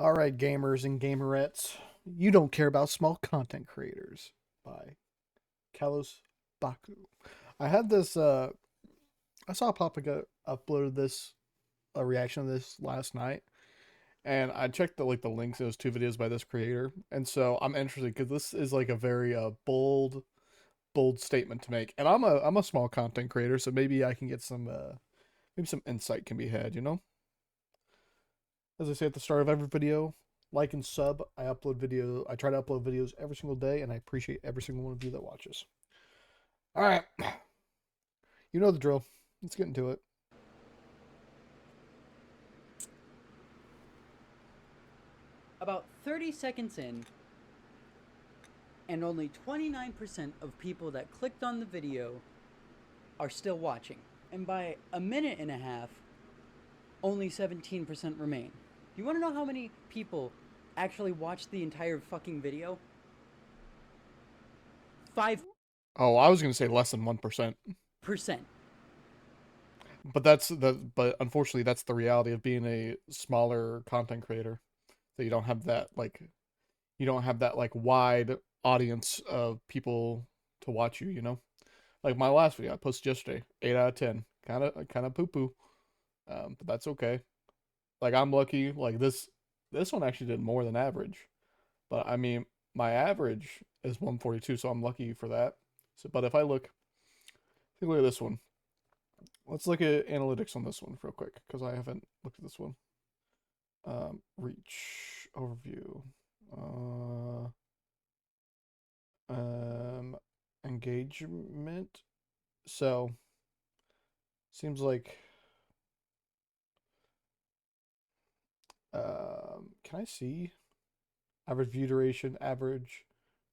All right, gamers and gamerettes, you don't care about small content creators by Kalos Baku. I had this. I saw Papaga uploaded this a reaction to this last night, and I checked the links. It was two videos by this creator, and so I'm interested because this is like a very bold statement to make. And I'm a small content creator, so maybe I can get some maybe some insight can be had. As I say at the start of every video, like and sub. I try to upload videos every single day, and I appreciate every single one of you that watches. All right, you know the drill. Let's get into it. About 30 seconds in, and only 29% of people that clicked on the video are still watching. And by a minute and a half, only 17% remain. You want to know how many people actually watched the entire fucking video? 5%. Oh, I was gonna say less than 1%, but but unfortunately that's the reality of being a smaller content creator. That you don't have that like wide audience of people to watch you. Like my last video I posted yesterday, 8 out of 10, kind of poo poo, but that's okay. Like I'm lucky. Like this one actually did more than average, but I mean my average is 142, so I'm lucky for that. So, but if I look at this one. Let's look at analytics on this one real quick because I haven't looked at this one. Reach overview. Uh, um, engagement. So seems like can I see average view duration, average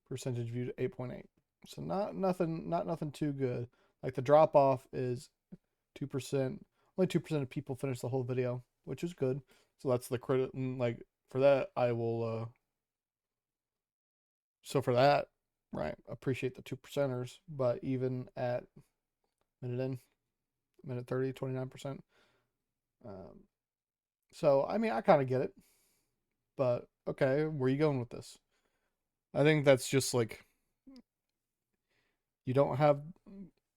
percentage viewed 8.8. So not nothing too good. Like the drop off is 2%. Only 2% of people finish the whole video, which is good. So that's the credit. Like for that, I will. So for that, right, appreciate the 2%ers. But even at minute 30, 29%. Um, so I mean, I kind of get it. But okay, where are you going with this? I think that's just like you don't have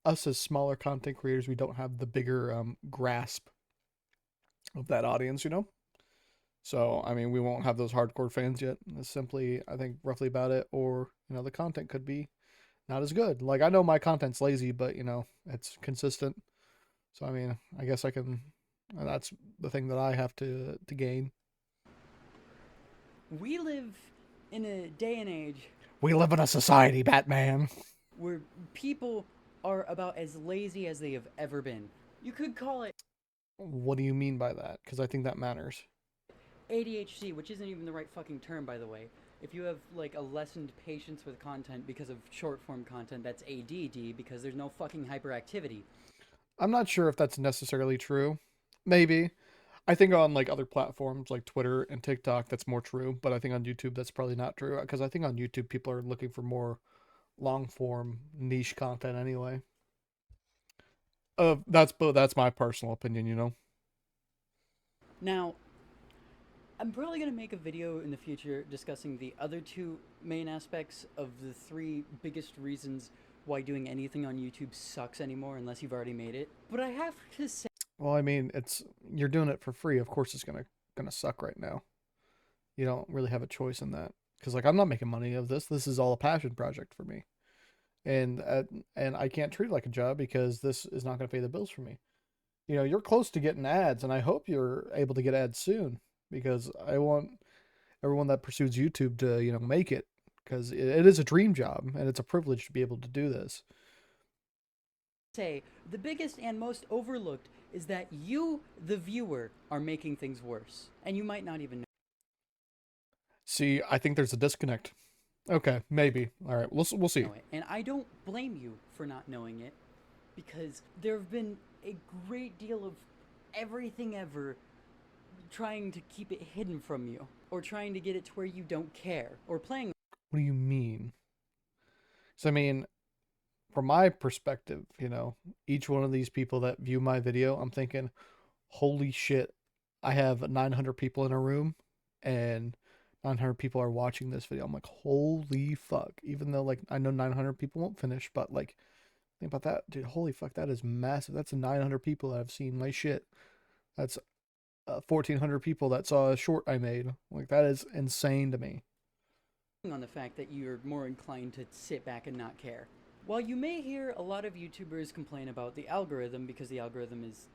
us as smaller content creators. We don't have the bigger grasp of that audience. So, I mean, we won't have those hardcore fans yet. It's simply, I think, roughly about it. Or, the content could be not as good. Like, I know my content's lazy, but, it's consistent. So, I mean, I guess I can, that's the thing that I have to gain. We live in a day and age We live in a society, Batman. where people are about as lazy as they have ever been. You could call it What do you mean by that? Because I think that matters. ADHD, which isn't even the right fucking term, by the way. If you have like a lessened patience with content because of short form content, that's ADD because there's no fucking hyperactivity. I'm not sure if that's necessarily true. Maybe. I think on like other platforms like Twitter and TikTok, that's more true. But I think on YouTube, that's probably not true. Because I think on YouTube, people are looking for more long form niche content anyway. That's my personal opinion. Now, I'm probably going to make a video in the future discussing the other two main aspects of the three biggest reasons why doing anything on YouTube sucks anymore unless you've already made it. But I have to say, Well, I mean, you're doing it for free. Of course, it's gonna suck right now. You don't really have a choice in that because like I'm not making money of this. This is all a passion project for me, and and I can't treat it like a job because this is not gonna pay the bills for me. You're close to getting ads, and I hope you're able to get ads soon because I want everyone that pursues YouTube to make it because it is a dream job and it's a privilege to be able to do this. the biggest and most overlooked is that you, the viewer, are making things worse. And you might not even See, I think there's a disconnect. Okay, maybe. All right, we'll see. know it. And I don't blame you for not knowing it because there have been a great deal of everything ever trying to keep it hidden from you or trying to get it to where you don't care or playing. What do you mean? So I mean, from my perspective, each one of these people that view my video, I'm thinking, holy shit, I have 900 people in a room. and 900 people are watching this video. I'm like, holy fuck. Even though, like, I know 900 people won't finish, but, like, think about that, dude. Holy fuck, that is massive. That's 900 people that have seen my shit. That's 1,400 people that saw a short I made. Like, that is insane to me. On the fact that you're more inclined to sit back and not care. While you may hear a lot of YouTubers complain about the algorithm because the algorithm is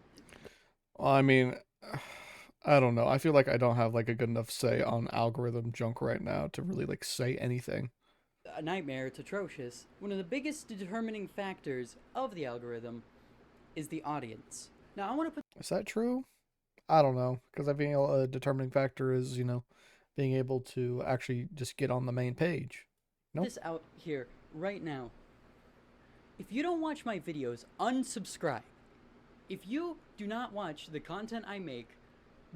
I mean, I don't know. I feel like I don't have like a good enough say on algorithm junk right now to really like say anything. a nightmare, it's atrocious, one of the biggest determining factors of the algorithm is the audience. Now, I want to put Is that true? I don't know, because I think a determining factor is, being able to actually just get on the main page. No? this out here right now. If you don't watch my videos, unsubscribe. If you do not watch the content I make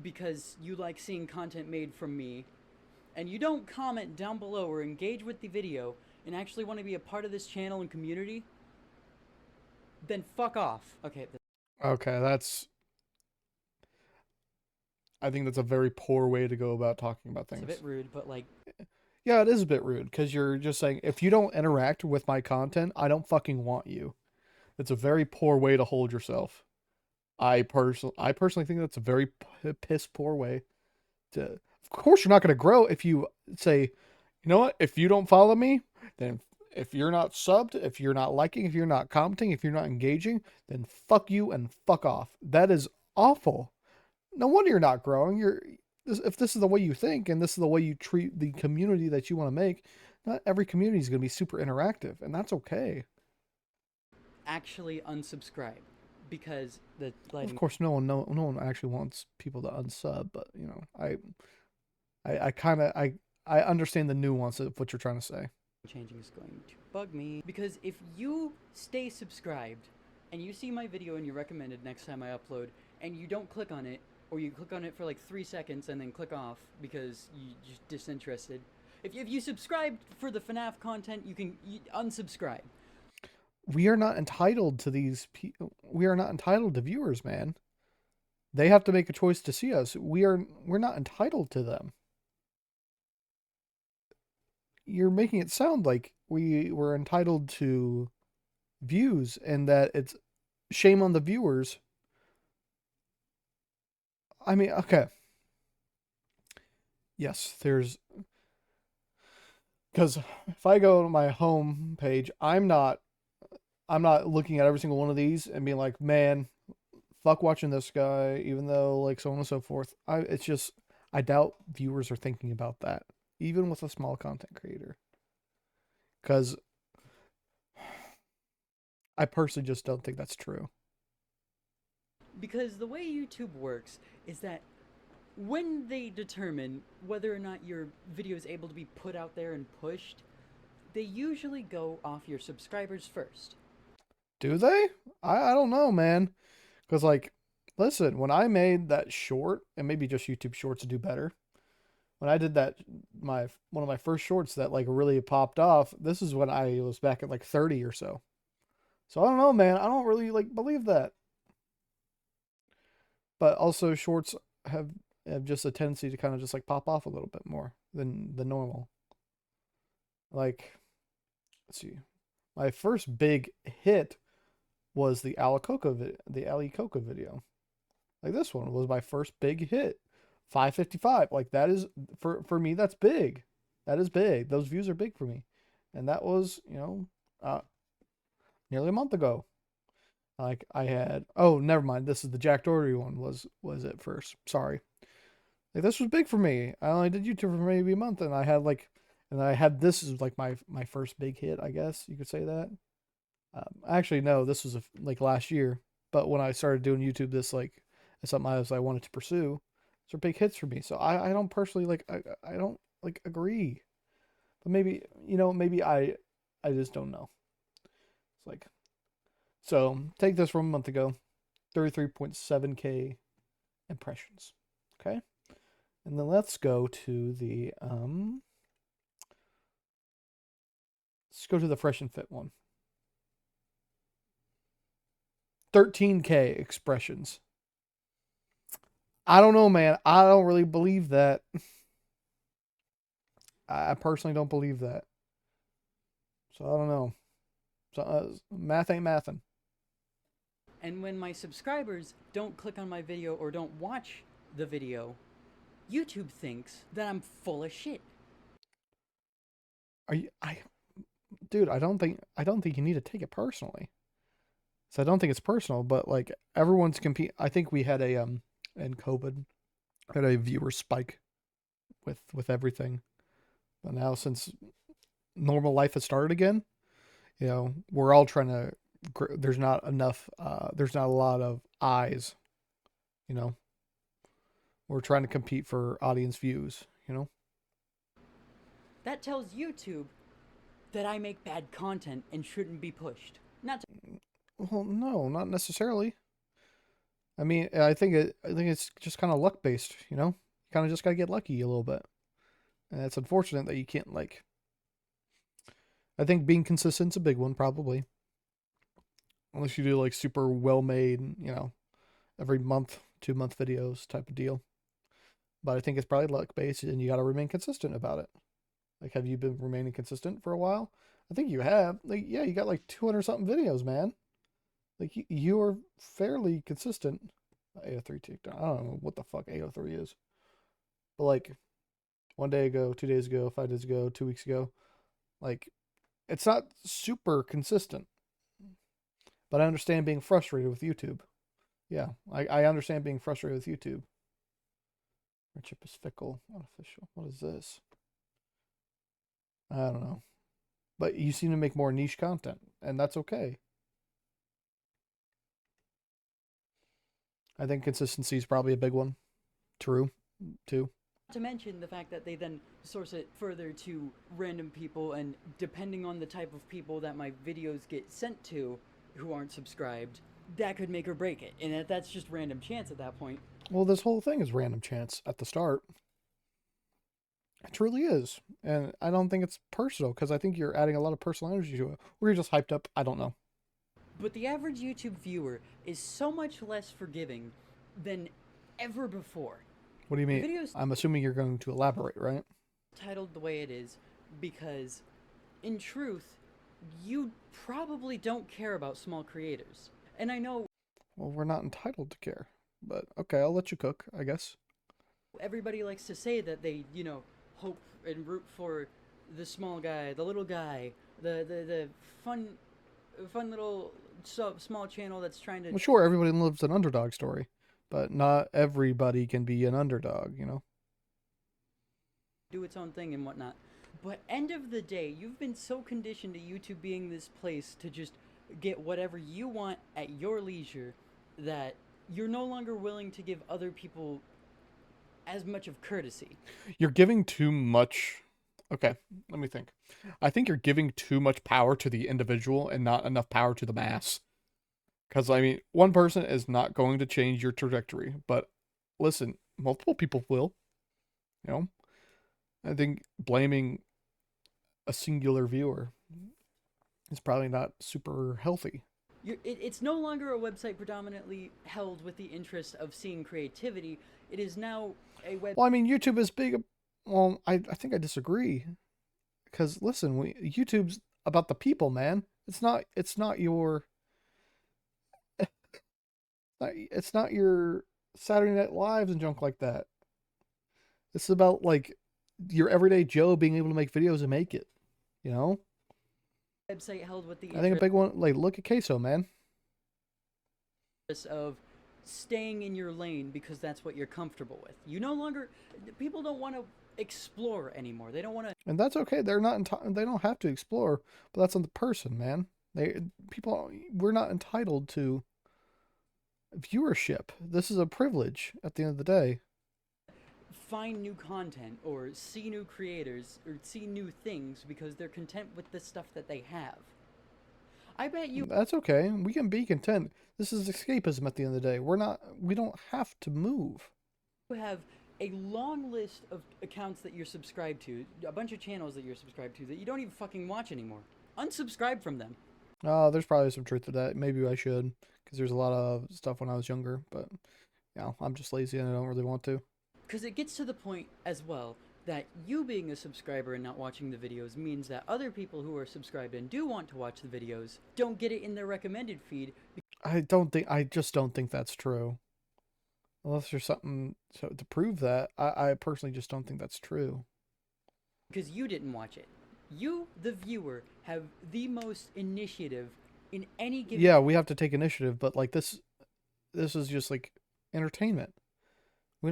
because you like seeing content made from me, and you don't comment down below or engage with the video and actually want to be a part of this channel and community, then fuck off. Okay. Okay, I think that's a very poor way to go about talking about It's a things. bit rude, but like, Yeah, it is a bit rude because you're just saying if you don't interact with my content, I don't fucking want you. It's a very poor way to hold yourself. I personally think that's a very piss poor way to. Of course, you're not going to grow if you say, you know what? If you don't follow me, then if you're not subbed, if you're not liking, if you're not commenting, if you're not engaging, then fuck you and fuck off. That is awful. No wonder you're not growing. If this is the way you think and this is the way you treat the community that you want to make, not every community is going to be super interactive, and that's okay. actually unsubscribe because the Of lighting course, no one actually wants people to unsub, but I kind of I understand the nuance of what you're trying to say. changing is going to bug me because if you stay subscribed and you see my video and you're recommended next time I upload and you don't click on it, or you click on it for like 3 seconds and then click off because you're just disinterested. If you subscribe for the FNAF content, you can unsubscribe. We are not entitled to these people. We are not entitled to viewers, man. They have to make a choice to see us. We're not entitled to them. You're making it sound like we were entitled to views and that it's shame on the viewers. I mean, okay. Yes, because if I go to my home page, I'm not looking at every single one of these and being like, man, fuck watching this guy, even though like so on and so forth. It's just I doubt viewers are thinking about that, even with a small content creator. Because I personally just don't think that's true. Because the way YouTube works is that when they determine whether or not your video is able to be put out there and pushed, they usually go off your subscribers first. Do they? I don't know, man. Because like, listen, when I made that short, and maybe just YouTube Shorts do better. When I did that, my one of my first shorts that like really popped off. This is when I was back at like 30 or so. So I don't know, man. I don't really like believe that. But also, shorts have have just a tendency to kind of just like pop off a little bit more than the normal. Like, let's see, my first big hit was the Ali Coca video. Like this one was my first big hit, 555. Like that is for me that's big. That is big. Those views are big for me, and that was nearly a month ago. Like I had oh never mind. This is the Jack Doherty one was it first. Sorry. Like this was big for me. I only did YouTube for maybe a month, and I had this is like my first big hit. I guess you could say that. Actually, no, this was like last year. But when I started doing YouTube, this like is something I wanted to pursue. These are big hits for me. So I don't personally like I don't like agree. But maybe maybe I just don't know. It's like so take this from a month ago, 33.7K impressions. Okay, and then let's go to the let's go to the Fresh and Fit one. 13K expressions. I don't know, man. I don't really believe that. I personally don't believe that. So I don't know. So math ain't mathin'. And when my subscribers don't click on my video or don't watch the video, YouTube thinks that I'm full of shit. Are you? Dude, I don't think you need to take it personally. So I don't think it's personal, but like everyone's compete. I think we had a in COVID had a viewer spike with everything. But now since normal life has started again, you know, we're all trying to. There's not enough. There's not a lot of eyes. You know, we're trying to compete for audience views. You know. That tells YouTube that I make bad content and shouldn't be pushed. Not to Well, no, not necessarily. I mean, I think it's just kind of luck based. You know, you kind of just gotta get lucky a little bit, and it's unfortunate that you can't like. I think being consistent's a big one, probably. Unless you do like super well made, you know, every month, 2 month videos type of deal. But I think it's probably luck based and you got to remain consistent about it. Like, have you been remaining consistent for a while? I think you have. Like, yeah, you got like 200 something videos, man. Like, you are fairly consistent. AO3 TikTok. I don't know what the fuck AO3 is. But like, 1 day ago, 2 days ago, 5 days ago, 2 weeks ago, like, it's not super consistent. But I understand being frustrated with YouTube. Yeah, I understand being frustrated with YouTube. Friendship is fickle, unofficial. What is this? I don't know. But you seem to make more niche content, and that's okay. I think consistency is probably a big one. True, too. mention the fact that they then source it further to random people, and depending on the type of people that my videos get sent to who aren't subscribed, that could make or break it. And that's just random chance at that point. Well, this whole thing is random chance at the start. It truly is. And I don't think it's personal because I think you're adding a lot of personal energy to it. Or you're just hyped up. I don't know. But the average YouTube viewer is so much less forgiving than ever before. What do you The mean? video's I'm assuming you're going to elaborate, right? titled the way it is because, in truth, you probably don't care about small creators. And I know Well, we're not entitled to care. But okay, I'll let you cook, I guess. everybody likes to say that they, hope and root for the small guy, the little guy, the fun little small channel that's trying to Well, sure, everybody loves an underdog story, but not everybody can be an underdog, you know? do its own thing and whatnot. But end of the day, you've been so conditioned to YouTube being this place to just get whatever you want at your leisure that you're no longer willing to give other people as much of courtesy. You're giving too much. Okay, let me think. I think you're giving too much power to the individual and not enough power to the mass. Because, I mean, one person is not going to change your trajectory, but listen, multiple people will, you know? I think blaming a singular viewer is probably not super healthy. It's no longer a website predominantly held with the interest of seeing creativity. It is now a web. Well, I mean, YouTube is big. Well, I think I disagree. Because listen, YouTube's about the people, man. It's not your it's not your Saturday Night Lives and junk like that. It's about like your everyday Joe being able to make videos and make it. You know, Website held with the I think a big one. Like, look at Queso, man. interest of staying in your lane because that's what you're comfortable with. You no longer, people don't want to explore anymore. They don't want to. And that's okay. They're not. They don't have to explore, but that's on the person, man. We're not entitled to viewership. This is a privilege at the end of the day. Find new content or see new creators or see new things because they're content with the stuff that they have. I bet you That's okay. We can be content. This is escapism at the end of the day. We don't have to move. have a long list of accounts that you're subscribed to, a bunch of channels that you're subscribed to that you don't even fucking watch anymore. Unsubscribe from them. There's probably some truth to that. Maybe I should, because there's a lot of stuff when I was younger, but I'm just lazy and I don't really want to. Because it gets to the point as well that you being a subscriber and not watching the videos means that other people who are subscribed and do want to watch the videos don't get it in their recommended feed I just don't think that's true. Unless there's something to prove that. I personally just don't think that's true. because you didn't watch it. You, the viewer, have the most initiative in any given. Yeah, we have to take initiative, but like this is just like entertainment. We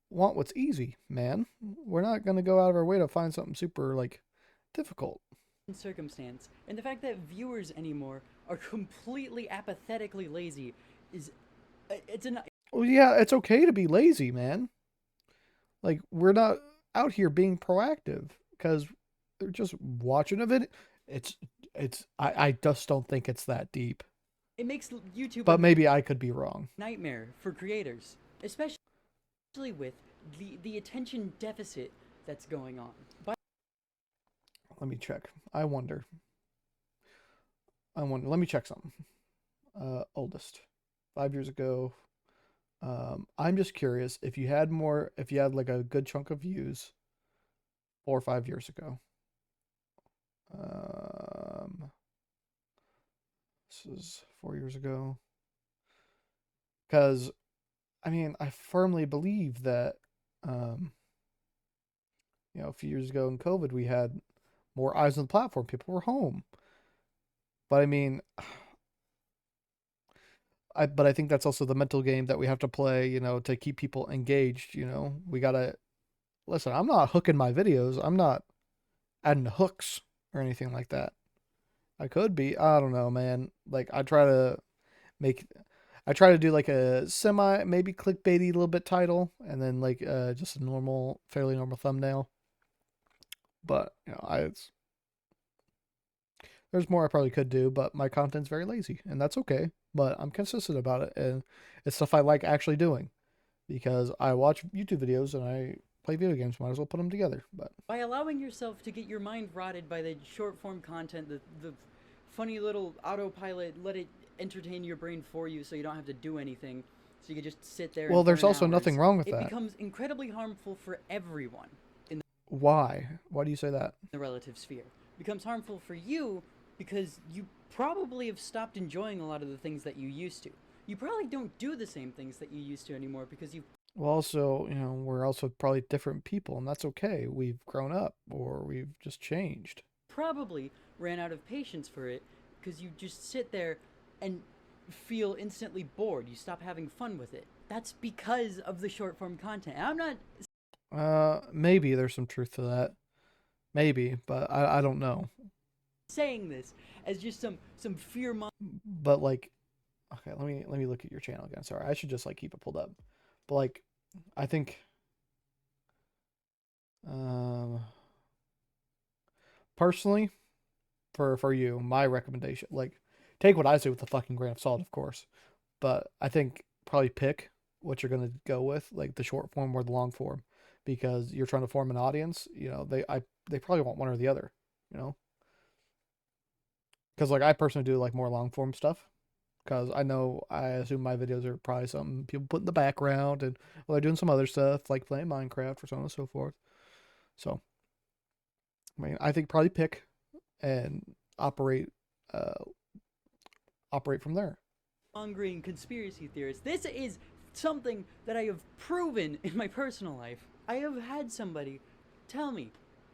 want what's easy, man. We're not gonna go out of our way to find something super like difficult. Circumstance, and the fact that viewers anymore are completely apathetically lazy is it's an Well, yeah, it's okay to be lazy, man. Like we're not out here being proactive because they're just watching a video. It's I just don't think it's that deep. it makes YouTube But a maybe I could be wrong. nightmare for creators, especially with the attention deficit that's going on. Let me check. I wonder. Let me check something. Oldest, 5 years ago. I'm just curious if you had like a good chunk of views 4 or 5 years ago. This is 4 years ago. Because, I mean, I firmly believe that, a few years ago in COVID, we had more eyes on the platform. People were home. But I mean, but I think that's also the mental game that we have to play, to keep people engaged. We gotta listen. I'm not hooking my videos. I'm not adding hooks or anything like that. I could be. I don't know, man. Like make, I try to do like a semi, maybe clickbaity little bit title, and then like just a fairly normal thumbnail. But there's more I probably could do, but my content's very lazy, and that's okay. But I'm consistent about it, and it's stuff I like actually doing because I watch YouTube videos and I play video games. Might as well put them together. But by allowing yourself to get your mind rotted by the short form content, the funny little autopilot, let it entertain your brain for you so you don't have to do anything. So you can just sit there. Well, and there's burn also hours. nothing wrong with it that. It becomes incredibly harmful for everyone in Why? Why do you say that? the relative sphere. It becomes harmful for you because you probably have stopped enjoying a lot of the things that you used to. You probably don't do the same things that you used to anymore because you've Well, also, we're also probably different people, and that's okay. We've grown up, or we've just changed. probably ran out of patience for it because you just sit there and feel instantly bored. You stop having fun with it. That's because of the short form content. And I'm not Maybe there's some truth to that. Maybe, but I don't know. saying this as just some fear But like, okay, let me look at your channel again. Sorry, I should just like keep it pulled up. But like, I think, personally, for you, my recommendation, like, take what I say with a fucking grain of salt, of course. But I think probably pick what you're gonna go with, like the short form or the long form, because you're trying to form an audience. They probably want one or the other. You know, because like I personally do like more long form stuff. Because I assume my videos are probably something people put in the background, and well, they're doing some other stuff like playing Minecraft or so on and so forth. So, I mean, I think probably pick and uh, operate from there. mongering conspiracy theorists. This is something that I have proven in my personal life. I have had somebody tell me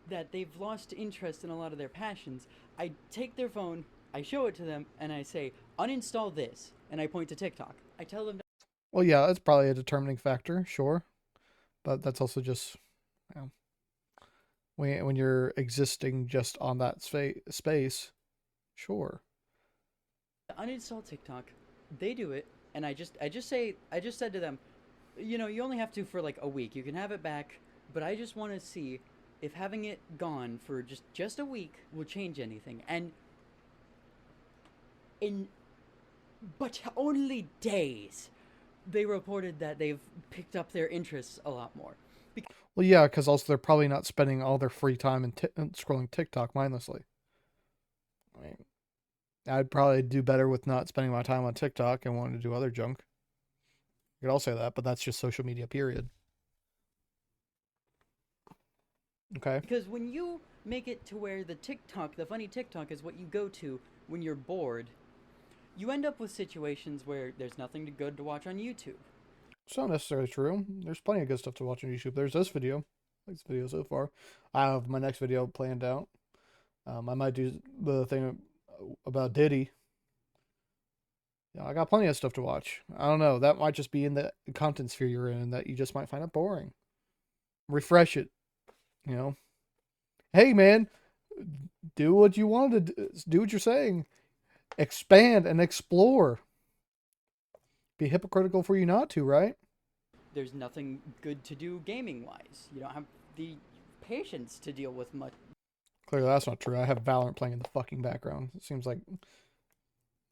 that they've lost interest in a lot of their passions. I take their phone, I show it to them, and I say, uninstall this, and I point to TikTok. I tell them. Well, yeah, that's probably a determining factor, sure, but that's also just, you know, when you're existing just on that space, sure. Uninstall TikTok. They do it, and I just said to them, you only have to for like a week. You can have it back, but I just want to see if having it gone for just a week will change anything. And but only days, they reported that they've picked up their interests a lot more. Well, yeah, because also they're probably not spending all their free time in scrolling TikTok mindlessly. I mean, I'd probably do better with not spending my time on TikTok and wanting to do other junk. You could all say that, but that's just social media, period. Okay. Because when you make it to where the funny TikTok is what you go to when you're bored, you end up with situations where there's nothing good to watch on YouTube. It's not necessarily true. There's plenty of good stuff to watch on YouTube. There's this video. I like this video so far. I have my next video planned out. I might do the thing about Diddy. Yeah, I got plenty of stuff to watch. I don't know. That might just be in the content sphere you're in that you just might find it boring. Refresh it. You know. Hey man, do what you want to do. What you're saying. Expand and explore. Be hypocritical for you not to, right? There's nothing good to do gaming wise. You don't have the patience to deal with much. Clearly, that's not true. I have Valorant playing in the fucking background. It seems like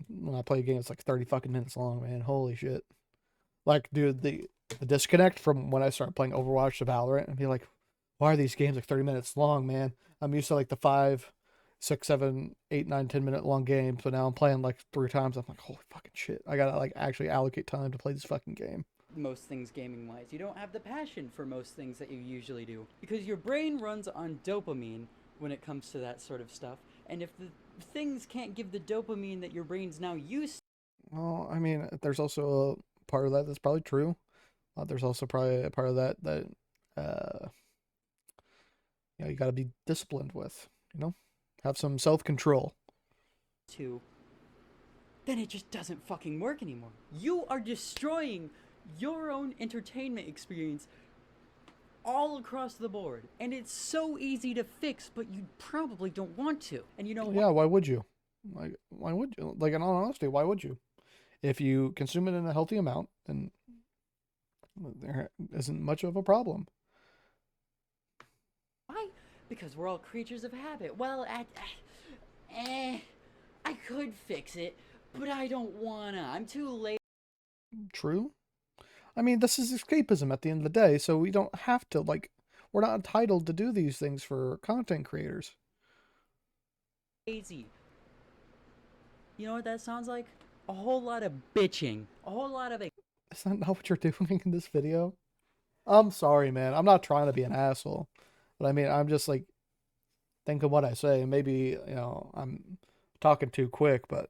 when I play a game, it's like 30 fucking minutes long, man. Holy shit. Like, dude, the disconnect from when I started playing Overwatch to Valorant and be like, why are these games like 30 minutes long, man? I'm used to like the 5, 6, 7, 8, 9, 10 minute long games, but now I'm playing like 3 times. I'm like, holy fucking shit. I gotta like actually allocate time to play this fucking game. Most things gaming wise. You don't have the passion for most things that you usually do because your brain runs on dopamine when it comes to that sort of stuff. And if the things can't give the dopamine that your brain's now used Well, I mean, there's also a part of that that's probably true. There's also probably a part of that that uh, you got to be disciplined with. You know, have some self control. to, then it just doesn't fucking work anymore. You are destroying your own entertainment experience all across the board. And it's so easy to fix, but you probably don't want to. And you know what? Yeah, why would you? Like, why would you? Like, in all honesty, why would you? If you consume it in a healthy amount, then there isn't much of a problem. Why? Because we're all creatures of habit. Well, I could fix it, but I don't wanna. I'm too late. True. I mean, this is escapism at the end of the day, so we don't have to, like, we're not entitled to do these things for content creators. Lazy. You know what that sounds like? A whole lot of bitching. A whole lot of Is that not what you're doing in this video? I'm sorry, man. I'm not trying to be an asshole. But I mean, I'm just like, think of what I say. Maybe, I'm talking too quick, but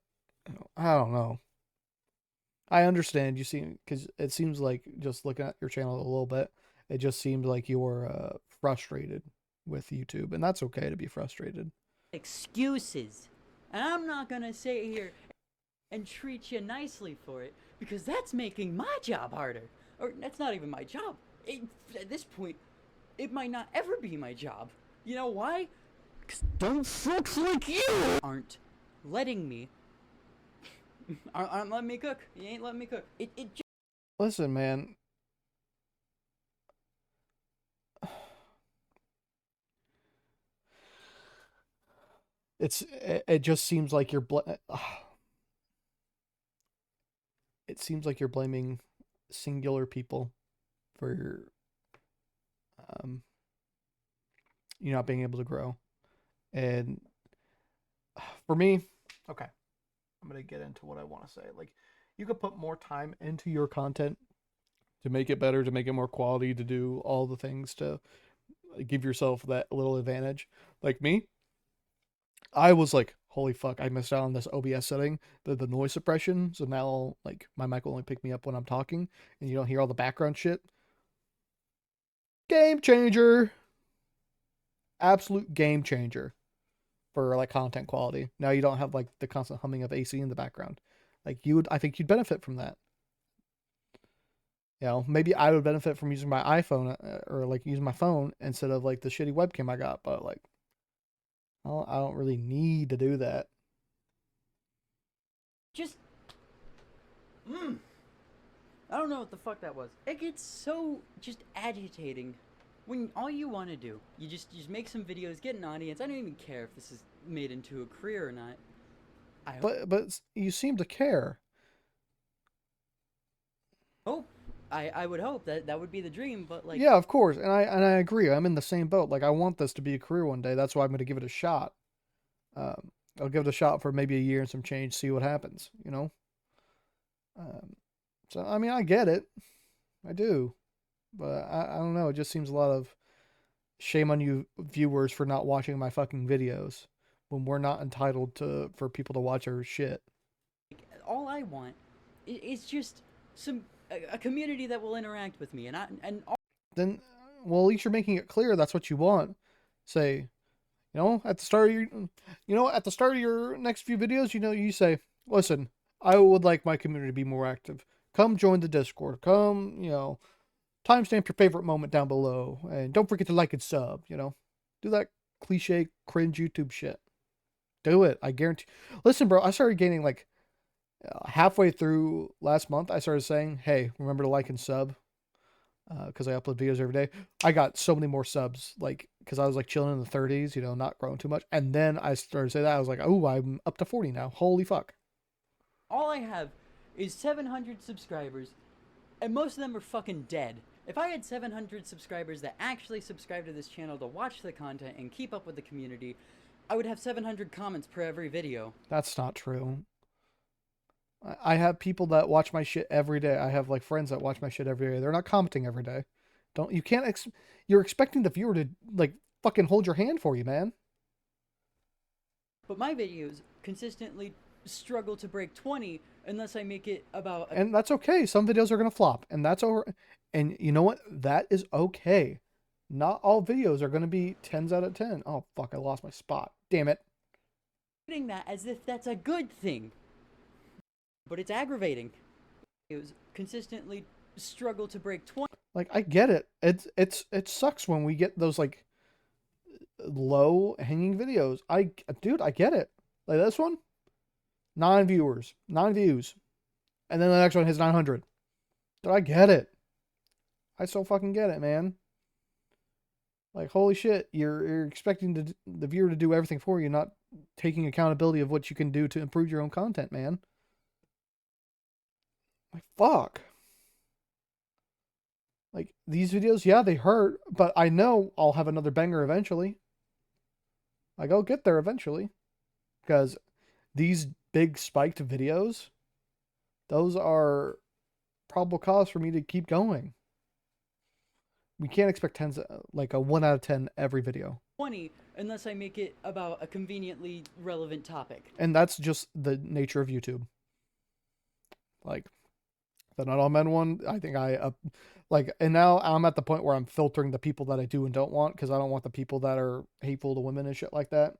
I don't know. I understand you seem, because it seems like just looking at your channel a little bit, it just seems like you're frustrated with YouTube, and that's okay to be frustrated. excuses. And I'm not gonna sit here and treat you nicely for it because that's making my job harder. Or that's not even my job. At this point, it might not ever be my job. You know why? Because dumb fucks like you aren't letting me. aren't letting me cook. You ain't letting me cook. It just Listen, man. It just seems like it seems like you're blaming singular people for um you not being able to grow. And for me, okay, I'm gonna get into what I want to say. Like, you could put more time into your content to make it better, to make it more quality, to do all the things to give yourself that little advantage. Like me, I was like, holy fuck, I missed out on this OBS setting, the noise suppression. So now, like, my mic will only pick me up when I'm talking, and you don't hear all the background shit. Game changer, absolute game changer for like content quality. Now you don't have like the constant humming of AC in the background. Like I think you'd benefit from that. Maybe I would benefit from using my iPhone or like using my phone instead of like the shitty webcam I got. But like, I don't really need to do that. just I don't know what the fuck that was. It gets so just agitating when all you want to do, you just make some videos, get an audience. I don't even care if this is made into a career or not. I But you seem to care. hope, I would hope that that would be the dream, but like Yeah, of course, and I agree. I'm in the same boat. Like, I want this to be a career one day. That's why I'm going to give it a shot. I'll give it a shot for maybe a year and some change, see what happens. Um, so I mean, I get it, I do, but I don't know. It just seems a lot of shame on you viewers for not watching my fucking videos when we're not entitled to for people to watch our shit. All I want is just a community that will interact with me, and Then, well, at least you're making it clear that's what you want. Say, at the start of at the start of your next few videos, you say, listen, I would like my community to be more active. Come join the Discord. Come, timestamp your favorite moment down below, and don't forget to like and sub. Do that cliche cringe YouTube shit. Do it. I guarantee. Listen, bro, I started gaining like halfway through last month. I started saying, hey, remember to like and sub, because I upload videos every day. I got so many more subs, like, because I was like chilling in the 30s, not growing too much. And then I started to say that. I was like, oh, I'm up to 40 now. Holy fuck. all I have is 700 subscribers, and most of them are fucking dead. If I had 700 subscribers that actually subscribe to this channel to watch the content and keep up with the community, I would have 700 comments per every video. That's not true. I have people that watch my shit every day. I have like friends that watch my shit every day. They're not commenting every day. You can't, you're expecting the viewer to like fucking hold your hand for you, man. But my videos consistently struggle to break 20 unless I make it about and that's okay. Some videos are going to flop, and that's over. And you know what? That is okay. Not all videos are going to be 10s out of 10. Oh, fuck. I lost my spot. Damn it. that as if that's a good thing. But it's aggravating. Videos consistently struggle to break 20. Like, I get it. It sucks when we get those like low hanging videos. Dude, I get it. Like this one, 9 viewers, 9 views, and then the next one has 900. Dude, I get it. I so fucking get it, man. Like, holy shit, you're expecting the viewer to do everything for you, not taking accountability of what you can do to improve your own content, man. Like, fuck. Like, these videos, yeah, they hurt, but I know I'll have another banger eventually. Like, I'll get there eventually. Because these big spiked videos, those are probable cause for me to keep going. We can't expect tens, like a 1 out of 10 every video. 20 unless I make it about a conveniently relevant topic. And that's just the nature of YouTube. Like, the Not All Men one, I think and now I'm at the point where I'm filtering the people that I do and don't want, because I don't want the people that are hateful to women and shit like that,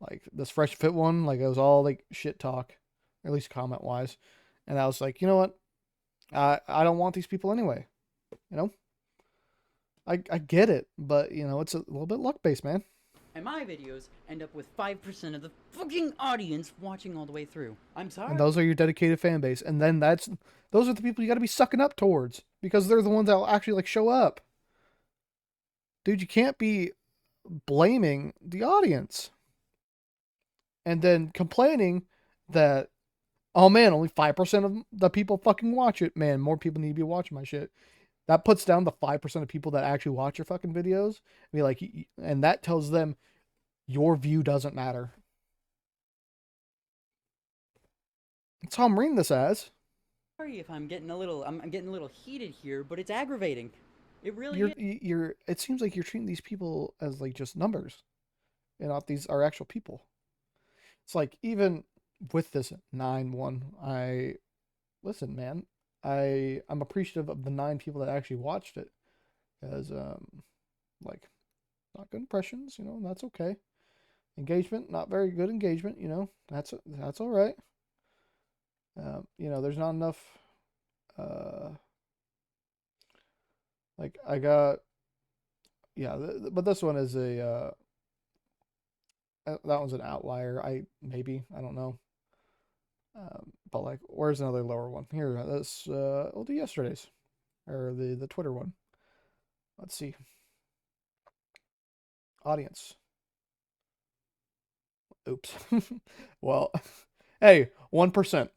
Like, this Fresh Fit one, like, it was all, like, shit talk, at least comment-wise. And I was like, you know what? I don't want these people anyway, I get it, but, it's a little bit luck-based, man. And my videos end up with 5% of the fucking audience watching all the way through. I'm sorry. And those are your dedicated fan base. And then those are the people you got to be sucking up towards, because they're the ones that will actually, like, show up. Dude, you can't be blaming the audience and then complaining that, oh man, only 5% of the people fucking watch it. Man, more people need to be watching my shit. That puts down the 5% of people that actually watch your fucking videos. I mean, like, and that tells them your view doesn't matter. That's how I'm reading this as. Sorry if I'm getting a little heated here, but it's aggravating. It really is. It seems like you're treating these people as like just numbers, and not these are actual people. It's like, even with this 9-1, listen, man, I'm appreciative of the 9 people that actually watched it, because like, not good impressions, that's okay. Engagement, not very good engagement, that's all right. There's not enough. Like, I got, yeah, but this one is that one's an outlier. I don't know. But like, where's another lower one? Here, we'll do yesterday's, or the Twitter one. Let's see. Audience. Oops. Well, hey, 1%.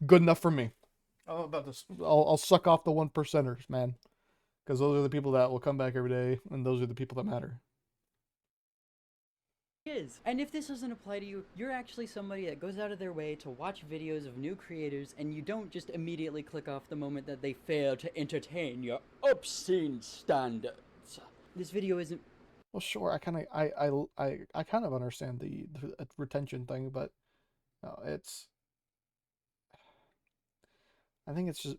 Good enough for me. Oh, about this. I'll suck off the 1%ers, man. Because those are the people that will come back every day, and those are the people that matter. And if this doesn't apply to you, you're actually somebody that goes out of their way to watch videos of new creators, and you don't just immediately click off the moment that they fail to entertain your obscene standards. This video isn't. Well, sure. I kind of understand the retention thing, but no, it's. I think it's just.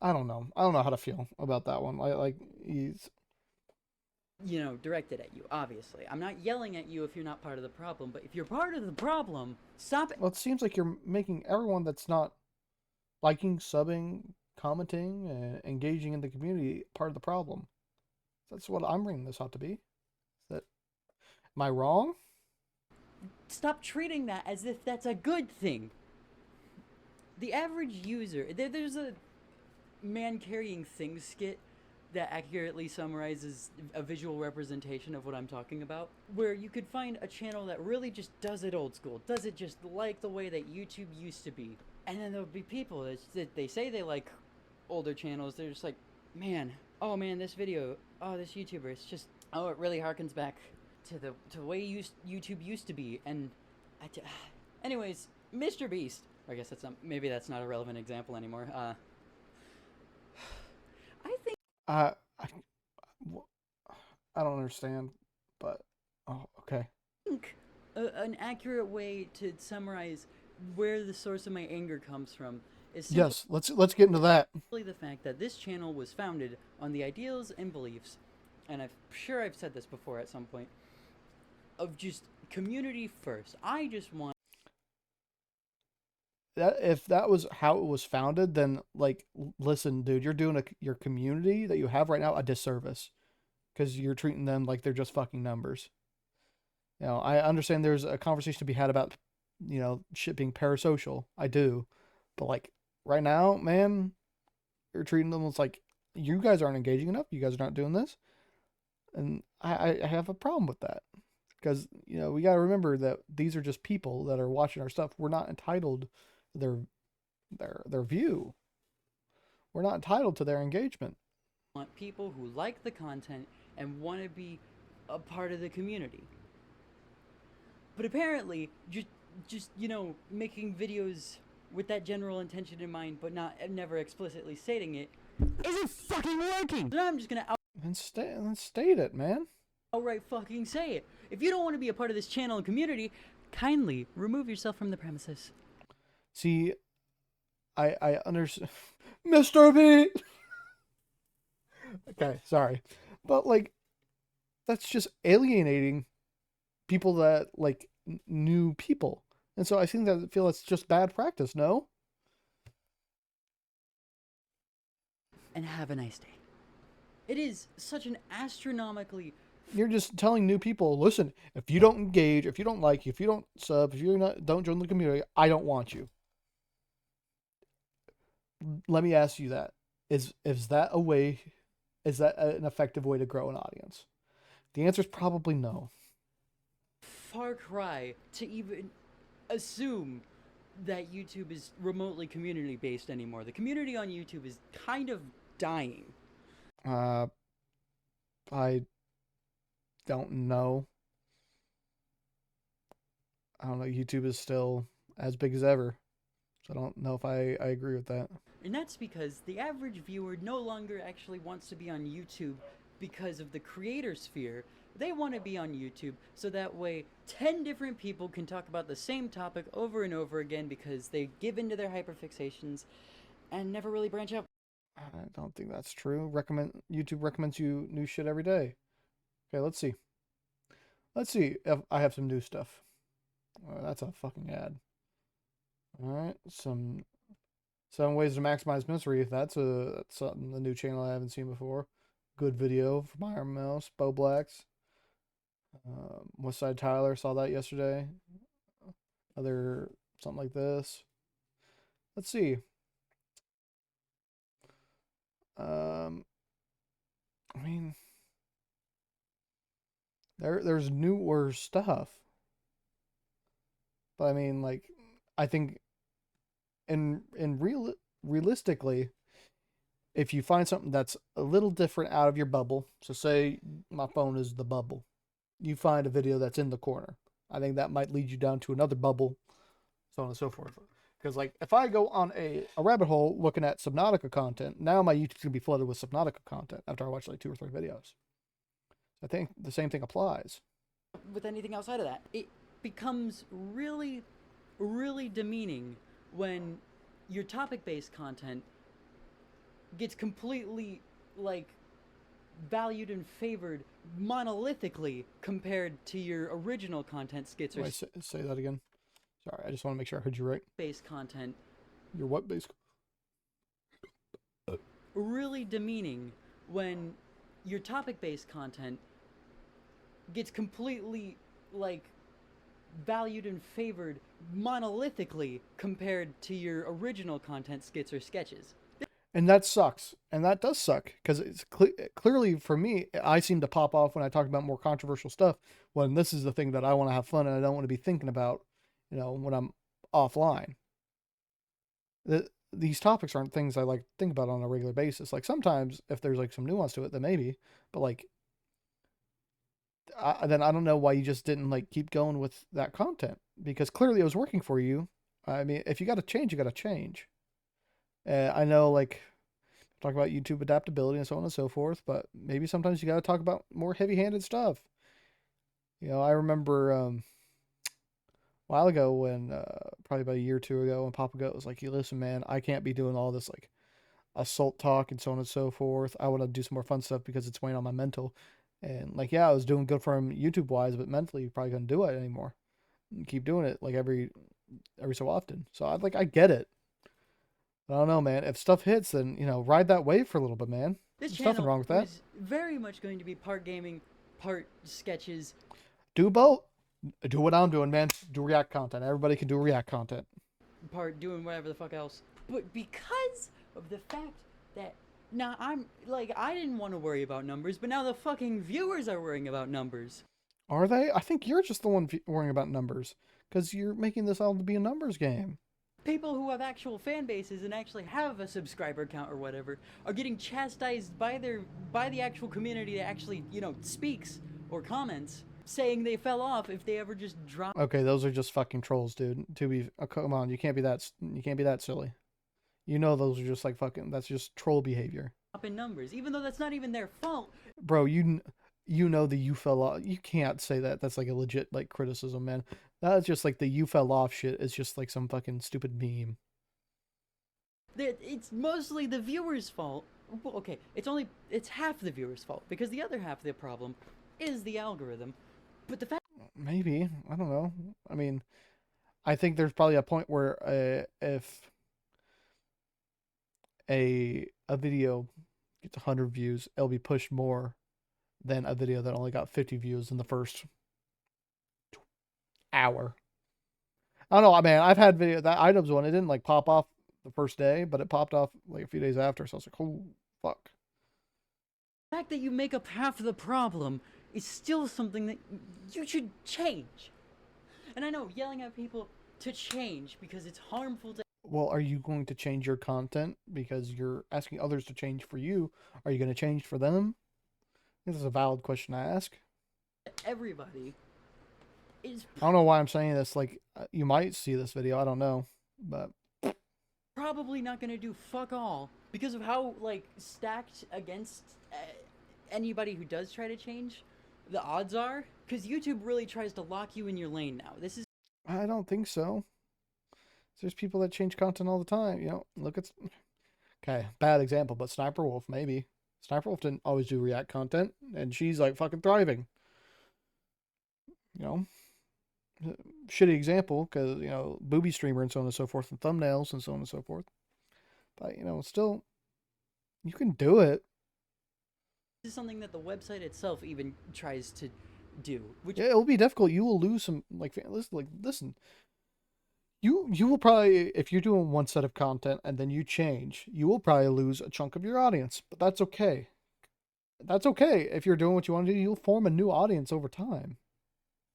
I don't know. I don't know how to feel about that one. Like he's. Directed at you, obviously. I'm not yelling at you if you're not part of the problem, but if you're part of the problem, stop it. Well, it seems like you're making everyone that's not liking, subbing, commenting, and engaging in the community part of the problem. That's what I'm bringing this out to be. Is that am I wrong? Stop treating that as if that's a good thing. The average user, there's a man carrying things skit that accurately summarizes a visual representation of what I'm talking about, where you could find a channel that really just does it old school, does it just like the way that YouTube used to be. And then there'll be people that they say they like older channels, they're just like, man, oh man, this video, oh, this YouTuber, it's just, oh, it really harkens back to the way YouTube used to be. And anyways, Mr. Beast, I guess maybe that's not a relevant example anymore. I think I I don't understand, but oh, okay. an accurate way to summarize where the source of my anger comes from is Yes, let's get into that. simply the fact that this channel was founded on the ideals and beliefs, and I'm sure I've said this before at some point, of just community first. I just want That if that was how it was founded, then like listen, dude, you're doing your community that you have right now a disservice because you're treating them like they're just fucking numbers. I understand there's a conversation to be had about, shit being parasocial. I do. But like right now, man, you're treating them as like you guys aren't engaging enough. You guys are not doing this. And I have a problem with that. Because, we gotta remember that these are just people that are watching our stuff. We're not entitled to their view. We're not entitled to their engagement. people who like the content and want to be a part of the community. But apparently, just making videos with that general intention in mind, but never explicitly stating it, isn't fucking working. So I'm just gonna Then state it, man. outright fucking say it. If you don't want to be a part of this channel and community, kindly remove yourself from the premises. See, I understand, Mr. B. Okay, sorry, but like, that's just alienating people that like new people, and so I feel it's just bad practice. No. And have a nice day. It is such an astronomically. You're just telling new people, listen, if you don't engage, if you don't like, if you don't sub, if you don't join the community, I don't want you. Let me ask you that. Is that a way, is that an effective way to grow an audience? The answer is probably no. Far cry to even assume that YouTube is remotely community based anymore. The community on YouTube is kind of dying. I don't know. I don't know. YouTube is still as big as ever. So I don't know if I agree with that. And that's because the average viewer no longer actually wants to be on YouTube because of the creator sphere. They want to be on YouTube so that way 10 different people can talk about the same topic over and over again because they give into their hyperfixations and never really branch out. I don't think that's true. YouTube recommends you new shit every day. Okay, let's see. Let's see if I have some new stuff. Oh, that's a fucking ad. All right, some 7 ways to maximize misery. That's something, a new channel I haven't seen before. Good video from Iron Mouse, Bo Blacks. Westside Tyler, saw that yesterday. Other something like this. Let's see. I mean, there's newer stuff, but I mean, like, I think, realistically, if you find something that's a little different out of your bubble, so say my phone is the bubble, you find a video that's in the corner, I think that might lead you down to another bubble, so on and so forth. Because, like, if I go on a rabbit hole looking at Subnautica content, now my YouTube's going to be flooded with Subnautica content after I watch, like, 2 or 3 videos. I think the same thing applies. with anything outside of that. It becomes really, really demeaning when your topic based content gets completely, like, valued and favored monolithically compared to your original content skits or Wait, say that again. Sorry, I just want to make sure I heard you right. based content. Your what based? Really demeaning when your topic based content gets completely, like, valued and favored monolithically compared to your original content skits or sketches. And that sucks. And that does suck because it's clearly for me, I seem to pop off when I talk about more controversial stuff when this is the thing that I want to have fun and I don't want to be thinking about, when I'm offline. These topics aren't things I like to think about on a regular basis. Like sometimes if there's like some nuance to it, then maybe, but like, then I don't know why you just didn't like keep going with that content because clearly it was working for you. I mean, if you got to change, you got to change. I know, like, talk about YouTube adaptability and so on and so forth, but maybe sometimes you got to talk about more heavy-handed stuff. I remember a while ago when, probably about a year or two ago, when Papa Goat was like, "You listen, man, I can't be doing all this like assault talk and so on and so forth. I want to do some more fun stuff because it's weighing on my mental." And like, yeah, I was doing good for him YouTube wise, but mentally, you probably couldn't do it anymore. And keep doing it like every so often. So I get it. I don't know, man. If stuff hits, then ride that wave for a little bit, man. This There's nothing channel wrong with that. was very much going to be part gaming, part sketches, Do both. Do what I'm doing, man. Do React content. Everybody can do React content. part doing whatever the fuck else. But because of the fact that now I'm like, I didn't want to worry about numbers, but now the fucking viewers are worrying about numbers. Are they? I think you're just the one worrying about numbers because you're making this all to be a numbers game. People who have actual fan bases and actually have a subscriber count or whatever are getting chastised by the actual community that actually, speaks or comments, saying they fell off if they ever just drop Okay, those are just fucking trolls, dude. Come on, you can't be that silly. Those are just like fucking. That's just troll behavior, in numbers, even though that's not even their fault. bro. You know the you fell off. You can't say that. That's like a legit like criticism, man. That's just like the you fell off shit. Is just like some fucking stupid meme. It's mostly the viewer's fault. Well, okay, it's half the viewer's fault because the other half of the problem is the algorithm. But the fact Maybe, I don't know. I mean, I think there's probably a point where if a video gets 100 views, it'll be pushed more than a video that only got 50 views in the first hour. I don't know. I mean, I've had video that items one. It didn't like pop off the first day, but it popped off like a few days after. So I was like, oh fuck. that you make up half of the problem is still something that you should change. And I know yelling at people to change because it's harmful to Well, are you going to change your content because you're asking others to change for you? Are you going to change for them? This is a valid question to ask. everybody is I don't know why I'm saying this. Like, you might see this video. I don't know, but probably not going to do fuck all because of how, like, stacked against anybody who does try to change the odds are, because YouTube really tries to lock you in your lane now. This is I don't think so. There's people that change content all the time. Look at. Okay, bad example, but Sniper Wolf maybe. Sniper Wolf didn't always do React content, and she's like fucking thriving. You know, shitty example because booby streamer and so on and so forth, and thumbnails and so on and so forth. But still, you can do it. this is something that the website itself even tries to do, which Yeah, it'll be difficult. You will lose some listen. You will probably, if you're doing one set of content and then you change, you will probably lose a chunk of your audience. But that's okay. That's okay. If you're doing what you want to do, you'll form a new audience over time.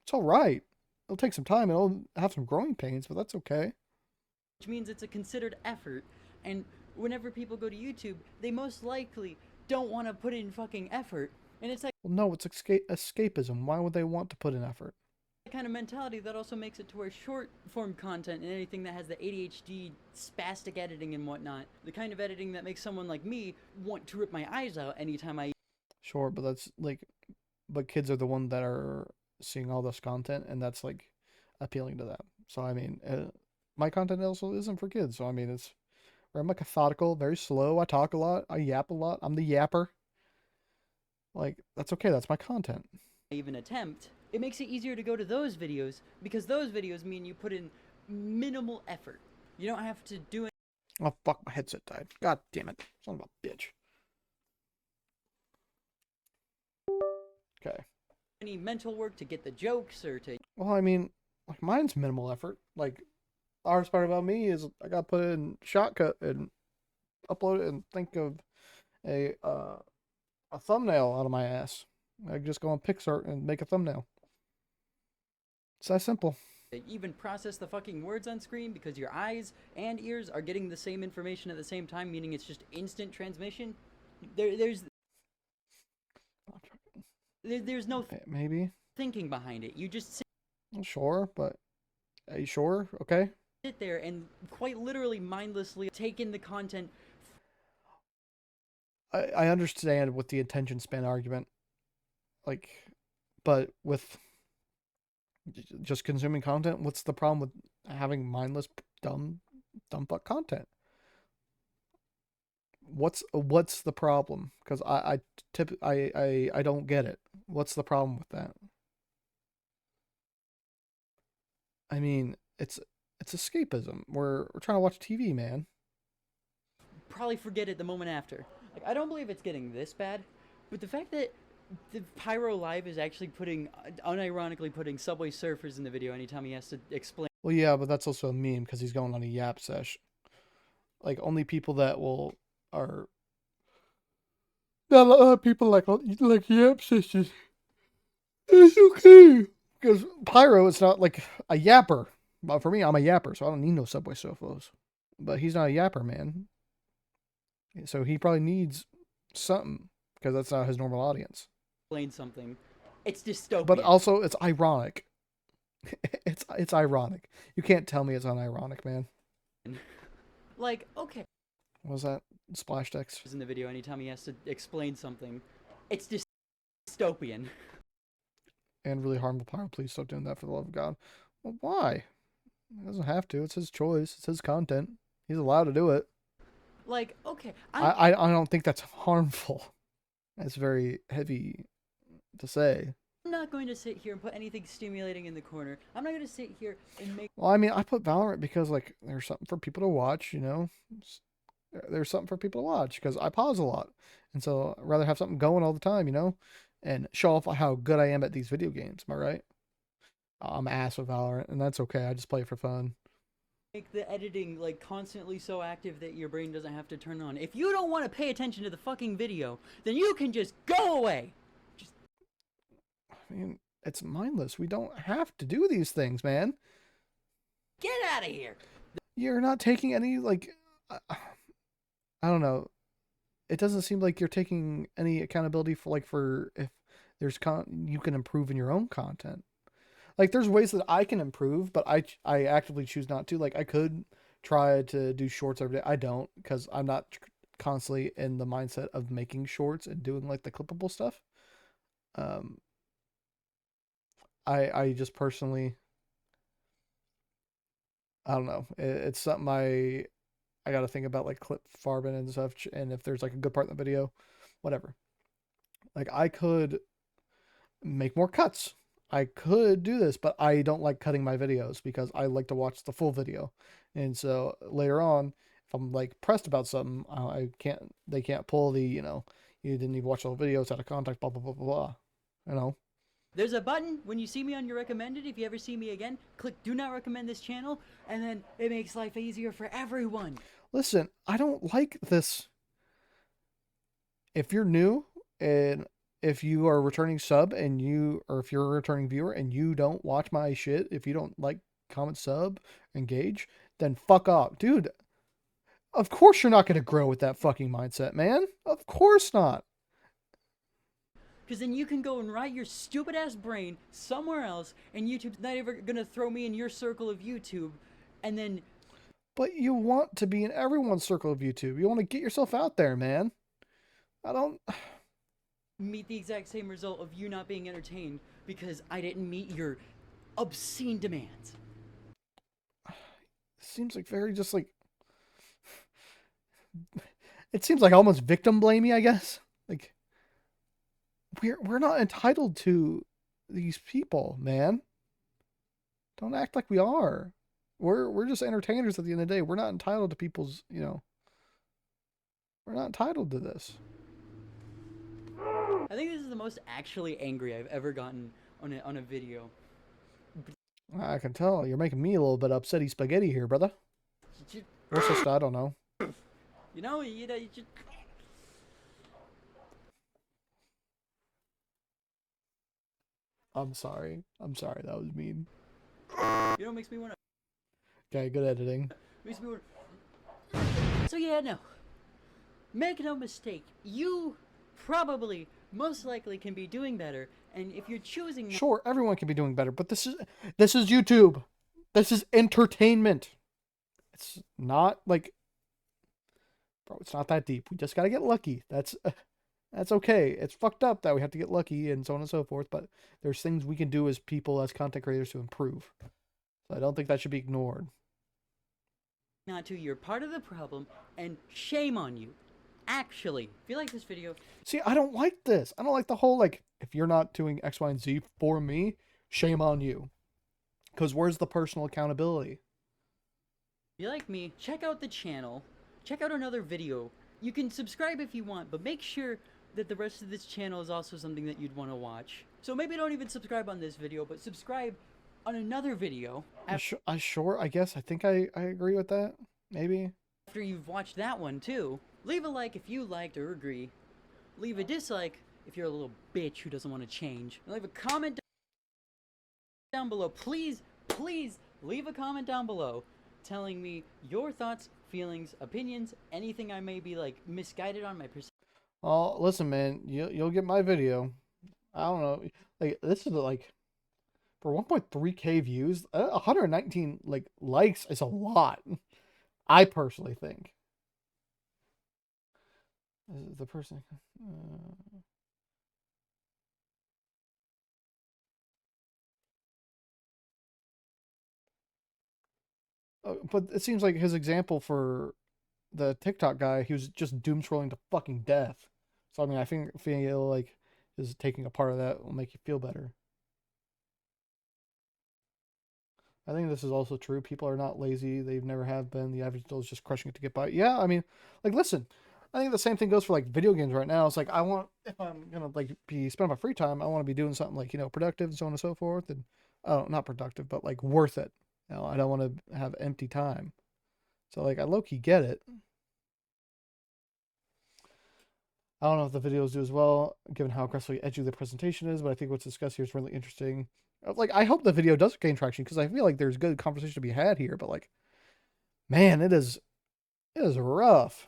It's all right. It'll take some time. It'll have some growing pains, but that's okay. means it's a considered effort. And whenever people go to YouTube, they most likely don't want to put in fucking effort. And it's like Well, no, it's escapism. Why would they want to put in effort? the kind of mentality that also makes it to where short form content and anything that has the ADHD, spastic editing and whatnot, the kind of editing that makes someone like me want to rip my eyes out anytime I Sure, but that's like but kids are the one that are seeing all this content, and that's like appealing to them. So I mean, my content also isn't for kids. So I mean, it's I'm like methodical, very slow. I talk a lot. I yap a lot. I'm the yapper. Like that's okay. That's my content. even attempt, it makes it easier to go to those videos because those videos mean you put in minimal effort. You don't have to do Oh fuck, my headset died. God damn it, son of a bitch. Okay. any mental work to get the jokes or to Well, I mean, like mine's minimal effort. Like the hardest part about me is I gotta put in Shotcut and upload it and think of a thumbnail out of my ass. I just go on Pixar and make a thumbnail. It's that simple. even process the fucking words on screen because your eyes and ears are getting the same information at the same time, meaning it's just instant transmission. There's no Maybe. thinking behind it. You just Sure, but are you sure? Okay. sit there and quite literally mindlessly take in the content. I understand with the attention span argument, like, but with just consuming content, what's the problem with having mindless, dumb fuck content? What's the problem? Because I don't get it. What's the problem with that? I mean, it's escapism. We're trying to watch TV, man. Probably forget it the moment after. Like, I don't believe it's getting this bad, but the fact that the Pyro Live is actually unironically putting Subway Surfers in the video anytime he has to explain. Well, yeah, but that's also a meme because he's going on a yap sesh. Like only people that will are not a lot of people like yap sessions. It's okay because Pyro is not like a yapper. But for me, I'm a yapper, so I don't need no Subway Surfers. But he's not a yapper, man. So he probably needs something because that's not his normal audience. Explain something. It's dystopian. But also, it's ironic. It's ironic. You can't tell me it's unironic, man. Like, okay. What was that? Splash text. In the video anytime he has to explain something. It's dystopian. And really harmful Pyro. Please stop doing that for the love of God. Well, why? He doesn't have to. It's his choice. It's his content. He's allowed to do it. Like, okay. I don't think that's harmful. That's very heavy to say. I'm not going to sit here and put anything stimulating in the corner. I'm not going to sit here and make. Well, I mean, I put Valorant because like there's something for people to watch. You know, there's something for people to watch because I pause a lot, and so I'd rather have something going all the time. You know, and show off how good I am at these video games. Am I right? I'm ass with Valorant, and that's okay. I just play it for fun. Make the editing like constantly so active that your brain doesn't have to turn on. If you don't want to pay attention to the fucking video, then you can just go away. I mean, it's mindless. We don't have to do these things, man. Get out of here. You're not taking any like I don't know. It doesn't seem like you're taking any accountability for if there's you can improve in your own content. Like there's ways that I can improve, but I actively choose not to. Like I could try to do shorts every day. I don't because I'm not constantly in the mindset of making shorts and doing like the clippable stuff. I just personally I don't know. It's something I got to think about like clip farbin and stuff and if there's like a good part in the video, whatever. Like I could make more cuts. I could do this, but I don't like cutting my videos because I like to watch the full video. And so later on, if I'm like pressed about something, they can't pull the, you didn't even watch the whole video, it's out of context, blah, blah, blah, blah, blah. You know? There's a button when you see me on your recommended. If you ever see me again, click do not recommend this channel, and then it makes life easier for everyone. Listen, I don't like this. If you're new and if you are a returning sub or if you're a returning viewer and you don't watch my shit, if you don't like, comment, sub, engage, then fuck off. Dude, of course you're not going to grow with that fucking mindset, man. Of course not. Because then you can go and write your stupid ass brain somewhere else, and YouTube's not ever gonna throw me in your circle of YouTube, and then. But you want to be in everyone's circle of YouTube. You want to get yourself out there, man. I don't. meet the exact same result of you not being entertained because I didn't meet your obscene demands. Seems like very just like it seems like almost victim blamey, I guess. Like we're not entitled to these people, man. Don't act like we are. We're just entertainers at the end of the day. We're not entitled to people's, you know. We're not entitled to this. I think this is the most actually angry I've ever gotten on a video. I can tell you're making me a little bit upsetty spaghetti here, brother. Or sister, I don't know. You know, you just... I'm sorry. I'm sorry. That was mean. You know what makes me want to... Okay, good editing. Makes me want to... So yeah, no. Make no mistake. You probably, most likely, can be doing better. And if you're choosing... Sure, everyone can be doing better, but this is YouTube. This is entertainment. It's not like... Bro, it's not that deep. We just gotta get lucky. That's okay. It's fucked up that we have to get lucky and so on and so forth, but there's things we can do as people, as content creators, to improve. So I don't think that should be ignored. Not to, you're part of the problem, and shame on you. Actually, if you like this video... See, I don't like this. I don't like the whole, like, if you're not doing X, Y, and Z for me, shame on you. Because where's the personal accountability? If you like me, check out the channel. Check out another video. You can subscribe if you want, but make sure that the rest of this channel is also something that you'd want to watch. So maybe don't even subscribe on this video, but subscribe on another video. I guess. I think I agree with that. Maybe. After you've watched that one, too. Leave a like if you liked or agree. Leave a dislike if you're a little bitch who doesn't want to change. And leave a comment down below. Please, please leave a comment down below telling me your thoughts, feelings, opinions, anything I may be, like, misguided on my perception. Oh, listen, man, you'll get my video. I don't know. Like, this is like, for 1.3K views, 119 like likes is a lot. I personally think. The person. But it seems like his example for the TikTok guy, he was just doom scrolling to fucking death. So I mean, I feel like is taking a part of that will make you feel better. I think this is also true. People are not lazy. They've never have been. The average adult is just crushing it to get by. Yeah, I mean, like, listen, I think the same thing goes for like video games right now. It's like, if I'm gonna like be spend my free time, I want to be doing something like, you know, productive and so on and so forth. And oh, not productive, but like worth it. You know, I don't want to have empty time. So like, I low key get it. I don't know if the videos do as well, given how aggressively edgy the presentation is, but I think what's discussed here is really interesting. Like, I hope the video does gain traction because I feel like there's good conversation to be had here, but like, man, it is rough.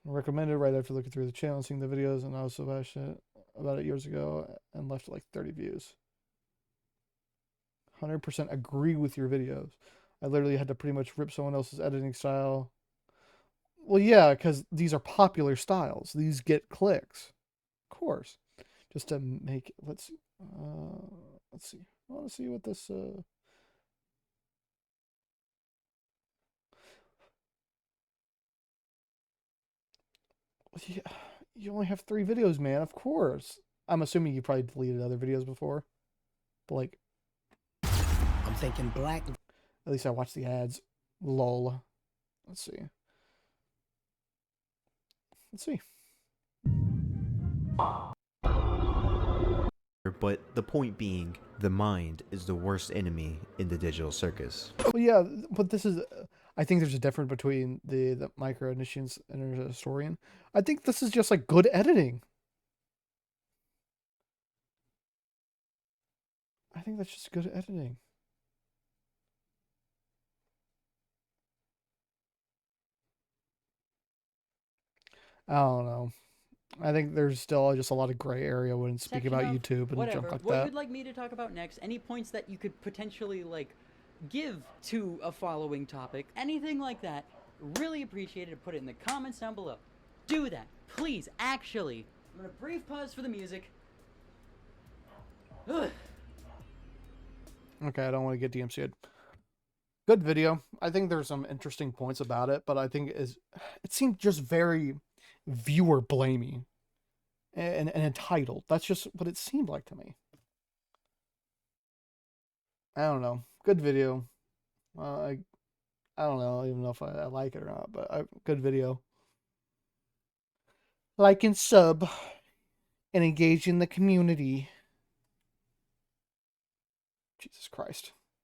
Recommended right after looking through the channel and seeing the videos, and I was so passionate about it years ago and left like 30 views. 100% agree with your videos. I literally had to pretty much rip someone else's editing style. Well, yeah, because these are popular styles. These get clicks. Of course. Just to make, let's see. I want to see what this, yeah, you only have 3 videos, man. Of course. I'm assuming you probably deleted other videos before. But like, I'm thinking black. at least I watched the ads. Lol. Let's see. Let's see. But the point being, the mind is the worst enemy in the digital circus. Well, yeah, but this is. I think there's a difference between the micro-initians and a historian. I think this is just like good editing. I think that's just good editing. I don't know. I think there's still just a lot of gray area when speaking about YouTube and whatever. junk like What that. you'd like me to talk about next? Any points that you could potentially like give to a following topic, anything like that, really appreciate it. Put it in the comments down below. Do that, please, actually. I'm gonna brief pause for the music. Ugh. Okay, I don't want to get DMCA'd. Good video. I think there's some interesting points about it, but I think it seemed just very viewer blamey and entitled. That's just what it seemed like to me. I don't know. Good video. I don't know even know if I like it or not, but good video. Like and sub and engage in the community. Jesus Christ.